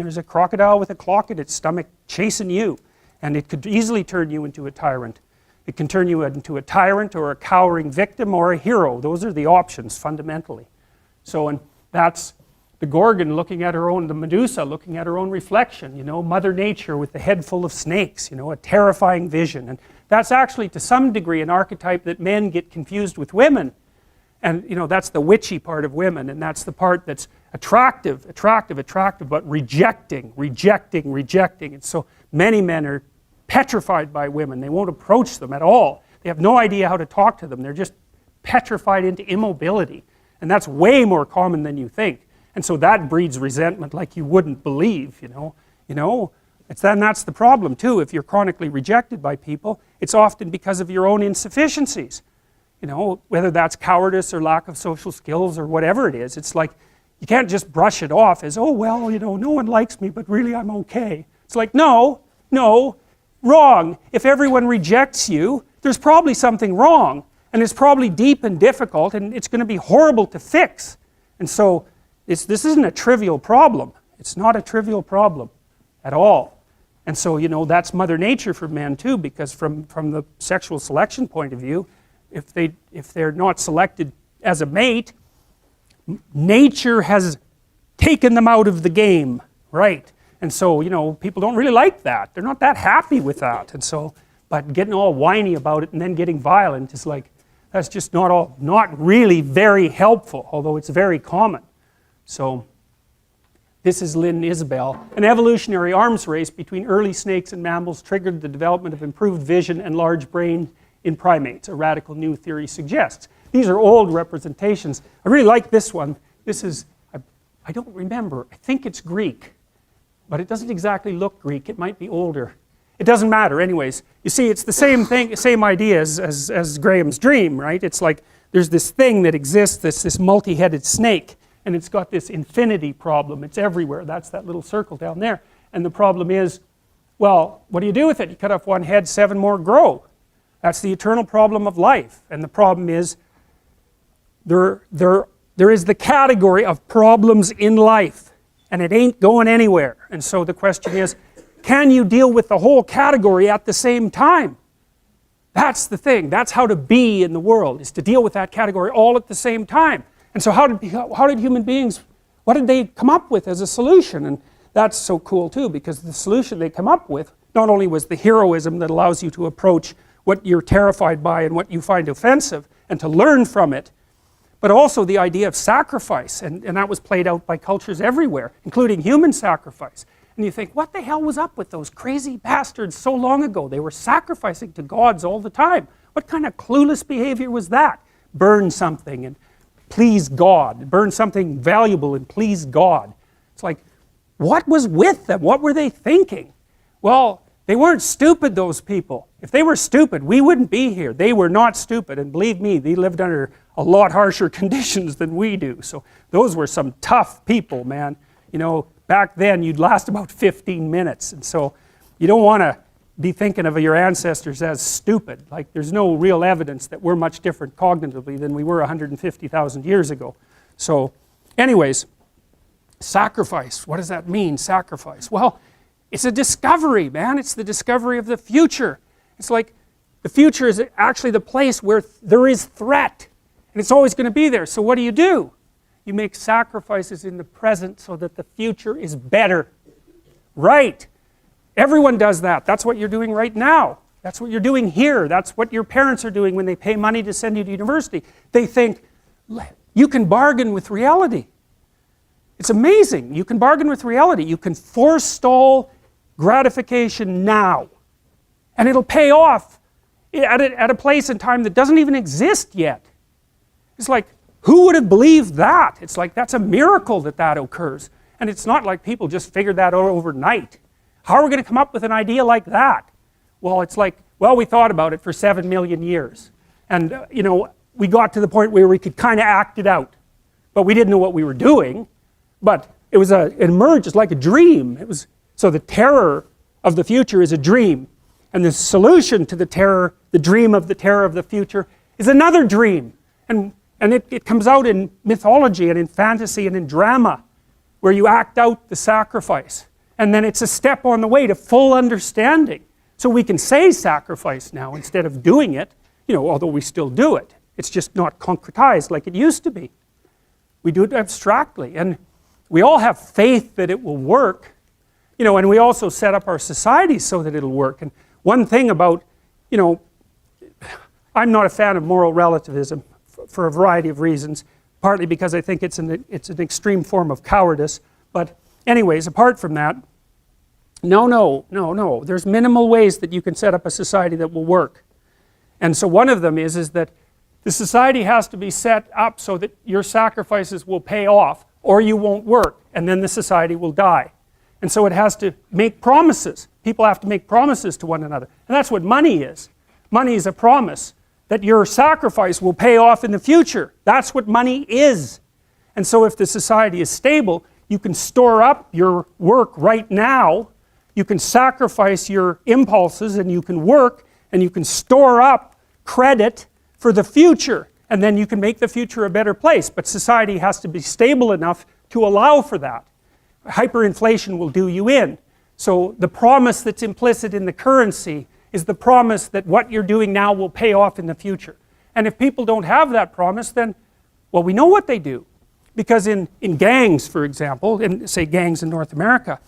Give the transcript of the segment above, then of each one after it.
There's a crocodile with a clock in its stomach chasing you, and it could easily turn you into a tyrant. It can turn you into a tyrant or a cowering victim or a hero. Those are the options fundamentally. So, and that's the Gorgon looking at her own, the Medusa looking at her own reflection, you know, Mother Nature with the head full of snakes, you know, a terrifying vision. And that's actually to some degree an archetype that men get confused with women. And you know, that's the witchy part of women, and that's the part that's attractive, but rejecting. And so many men are petrified by women. They won't approach them at all. They have no idea how to talk to them. They're just petrified into immobility. And that's way more common than you think. And so that breeds resentment like you wouldn't believe, you know. Then that's the problem too. If you're chronically rejected by people, it's often because of your own insufficiencies. You know, whether that's cowardice or lack of social skills or whatever it is, it's like you can't just brush it off as, oh well, you know, no one likes me, but really I'm okay. It's like, no, wrong. If everyone rejects you, there's probably something wrong, and it's probably deep and difficult, and it's going to be horrible to fix. And so this isn't a trivial problem. It's not a trivial problem at all. And so, you know, that's Mother Nature for men too, because from the sexual selection point of view, if they're not selected as a mate, nature has taken them out of the game, right? And so, you know, people don't really like that. They're not that happy with that. And so, but getting all whiny about it and then getting violent is like, that's just not really very helpful, although it's very common. So, this is Lynn Isabel. An evolutionary arms race between early snakes and mammals triggered the development of improved vision and large brain in primates, a radical new theory suggests. These are old representations. I really like this one. This is, I don't remember, I think it's Greek, but it doesn't exactly look Greek. It might be older. It doesn't matter anyways. You see, it's the same thing, same idea as Graham's dream, right? It's like there's this thing that exists, this multi-headed snake, and it's got this infinity problem. It's everywhere. That's that little circle down there. And the problem is, well, what do you do with it? You cut off one head, 7 more grow. That's the eternal problem of life. And the problem is, there is the category of problems in life, and it ain't going anywhere. And so the question is, can you deal with the whole category at the same time? That's the thing. That's how to be in the world, is to deal with that category all at the same time. And so how did human beings, what did they come up with as a solution? And that's so cool too, because the solution they come up with not only was the heroism that allows you to approach what you're terrified by and what you find offensive and to learn from it, but also the idea of sacrifice, and that was played out by cultures everywhere, including human sacrifice. And you think, what the hell was up with those crazy bastards so long ago? They were sacrificing to gods all the time. What kind of clueless behavior was that? Burn something and please God. Burn something valuable and please God. It's like, what was with them? What were they thinking? Well, they weren't stupid, those people. If they were stupid, we wouldn't be here. They were not stupid, and believe me, they lived under a lot harsher conditions than we do. So those were some tough people, man. You know, back then you'd last about 15 minutes, and so you don't want to be thinking of your ancestors as stupid. Like, there's no real evidence that we're much different cognitively than we were 150,000 years ago. So anyways, sacrifice. What does that mean, sacrifice? Well, it's a discovery, man. It's the discovery of the future. It's like the future is actually the place where there is threat, and it's always going to be there. So what do? You make sacrifices in the present so that the future is better. Right. Everyone does that. That's what you're doing right now. That's what you're doing here. That's what your parents are doing when they pay money to send you to university. They think, you can bargain with reality. It's amazing. You can bargain with reality. You can forestall gratification now, and it'll pay off at a place and time that doesn't even exist yet. It's like, who would have believed that? It's like, that's a miracle that occurs. And it's not like people just figured that out overnight. How are we going to come up with an idea like that? Well, it's like, well, we thought about it for 7 million years. And, you know, we got to the point where we could kind of act it out. But we didn't know what we were doing. But it emerged as like a dream. So the terror of the future is a dream. And the solution to the terror, the dream of the terror of the future, is another dream. And it comes out in mythology and in fantasy and in drama. where you act out the sacrifice. And then it's a step on the way to full understanding. So we can say sacrifice now instead of doing it, although we still do it. It's just not concretized like it used to be. We do it abstractly. And we all have faith that it will work, and we also set up our societies so that it'll work. And one thing about, I'm not a fan of moral relativism for a variety of reasons, partly because I think it's an extreme form of cowardice. But anyways, apart from that, no. There's minimal ways that you can set up a society that will work. And so one of them is that the society has to be set up so that your sacrifices will pay off or you won't work, and then the society will die. And so it has to make promises. People have to make promises to one another. And that's what money is. Money is a promise that your sacrifice will pay off in the future. That's what money is. And so if the society is stable, you can store up your work right now. You can sacrifice your impulses and you can work and you can store up credit for the future. And then you can make the future a better place. But society has to be stable enough to allow for that. Hyperinflation will do you in. So the promise that's implicit in the currency is the promise that what you're doing now will pay off in the future. And if people don't have that promise, then, well, we know what they do. Because in gangs, for example, say gangs in North America,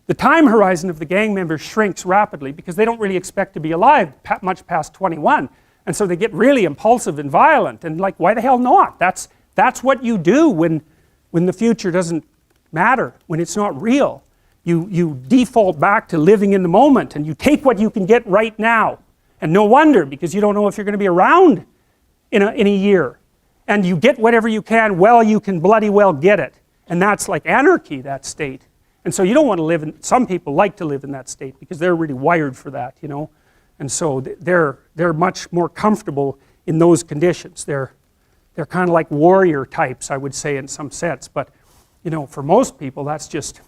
the time horizon of the gang members shrinks rapidly because they don't really expect to be alive much past 21. And so they get really impulsive and violent. And like, why the hell not? That's what you do when the future doesn't matter, when it's not real. You default back to living in the moment and you take what you can get right now. And no wonder, because you don't know if you're going to be around in a year. And you get whatever you can while you can bloody well get it. And that's like anarchy, that state. And so you don't want to live in, some people like to live in that state because they're really wired for that, And so they're much more comfortable in those conditions. They're kind of like warrior types, I would say, in some sense. But, for most people, that's just,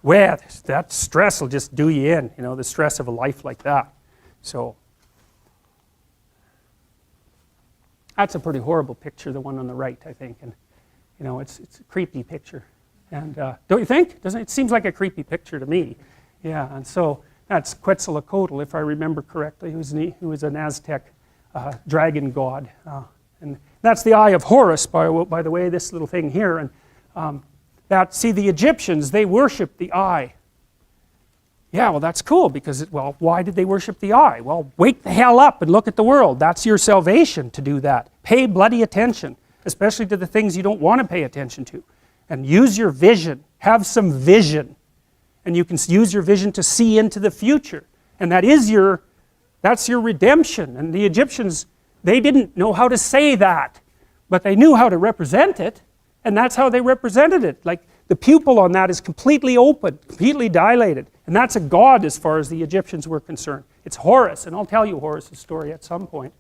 well, that stress will just do you in, the stress of a life like that. So that's a pretty horrible picture, the one on the right, I think. And, it's a creepy picture. And don't you think? It seems like a creepy picture to me. Yeah, and so that's Quetzalcoatl, if I remember correctly, who was an Aztec dragon god. And that's the eye of Horus, by the way, this little thing here. And see, the Egyptians, they worshiped the eye. Yeah, well, that's cool because, why did they worship the eye? Well, wake the hell up and look at the world. That's your salvation to do that. Pay bloody attention, especially to the things you don't want to pay attention to. And use your vision. Have some vision. And you can use your vision to see into the future. And that's your redemption. And the Egyptians, they didn't know how to say that. But they knew how to represent it. And that's how they represented it. Like the pupil on that is completely open, completely dilated. And that's a god as far as the Egyptians were concerned. It's Horus. And I'll tell you Horus' story at some point.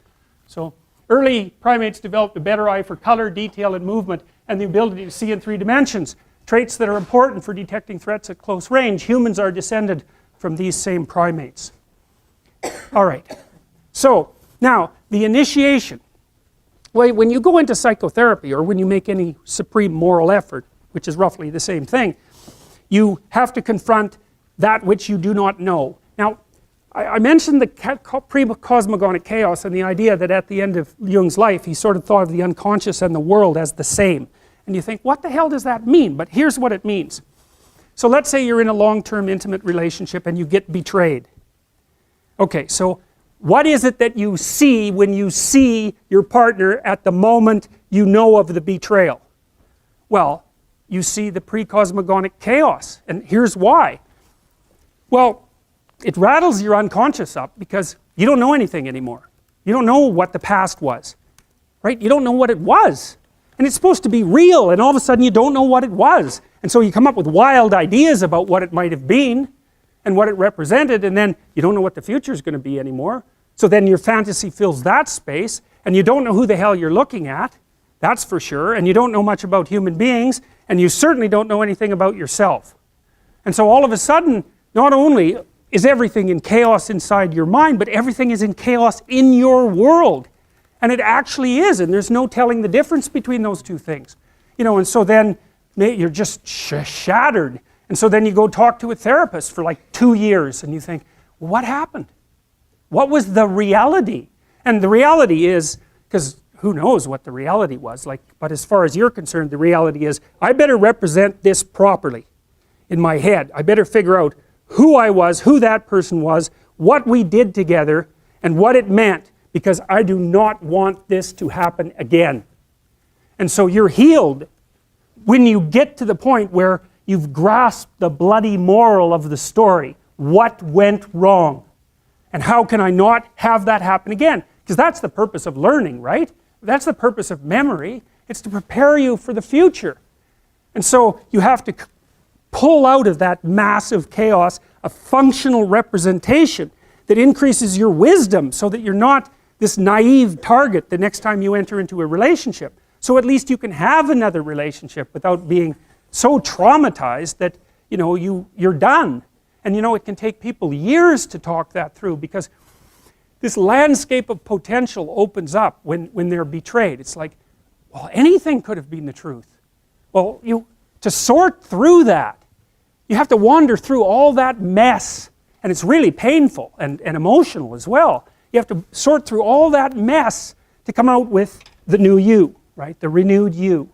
So early primates developed a better eye for color, detail, and movement, and the ability to see in 3 dimensions. Traits that are important for detecting threats at close range. Humans are descended from these same primates. All right. So, now, the initiation. Well, when you go into psychotherapy, or when you make any supreme moral effort, which is roughly the same thing, you have to confront that which you do not know. Now, I mentioned the pre-cosmogonic chaos and the idea that at the end of Jung's life, he sort of thought of the unconscious and the world as the same. And you think, what the hell does that mean? But here's what it means. So let's say you're in a long-term intimate relationship and you get betrayed. Okay, so what is it that you see when you see your partner at the moment you know of the betrayal? Well, you see the pre-cosmogonic chaos. And here's why. Well, it rattles your unconscious up because you don't know anything anymore. You don't know what the past was, right? You don't know what it was. And it's supposed to be real, and all of a sudden you don't know what it was. And so you come up with wild ideas about what it might have been and what it represented, and then you don't know what the future is going to be anymore. So then your fantasy fills that space, and you don't know who the hell you're looking at, that's for sure, and you don't know much about human beings, and you certainly don't know anything about yourself. And so all of a sudden, not only is everything in chaos inside your mind, but everything is in chaos in your world. And it actually is, and there's no telling the difference between those two things. And so then you're just shattered. And so then you go talk to a therapist for like 2 years and you think, what happened? What was the reality? And the reality is, because who knows what the reality was, like, but as far as you're concerned, the reality is, I better represent this properly in my head. I better figure out who I was, who that person was, what we did together, and what it meant, because I do not want this to happen again. And so you're healed when you get to the point where you've grasped the bloody moral of the story. What went wrong? And how can I not have that happen again? Because that's the purpose of learning, right? That's the purpose of memory. It's to prepare you for the future. And so you have to pull out of that massive chaos a functional representation that increases your wisdom so that you're not this naive target the next time you enter into a relationship. So at least you can have another relationship without being so traumatized that, you know, you're done. And you know, it can take people years to talk that through, because this landscape of potential opens up when they're betrayed. It's like, well, anything could have been the truth. Well, to sort through that, you have to wander through all that mess, and it's really painful and emotional as well. You have to sort through all that mess to come out with the new you, right? The renewed you.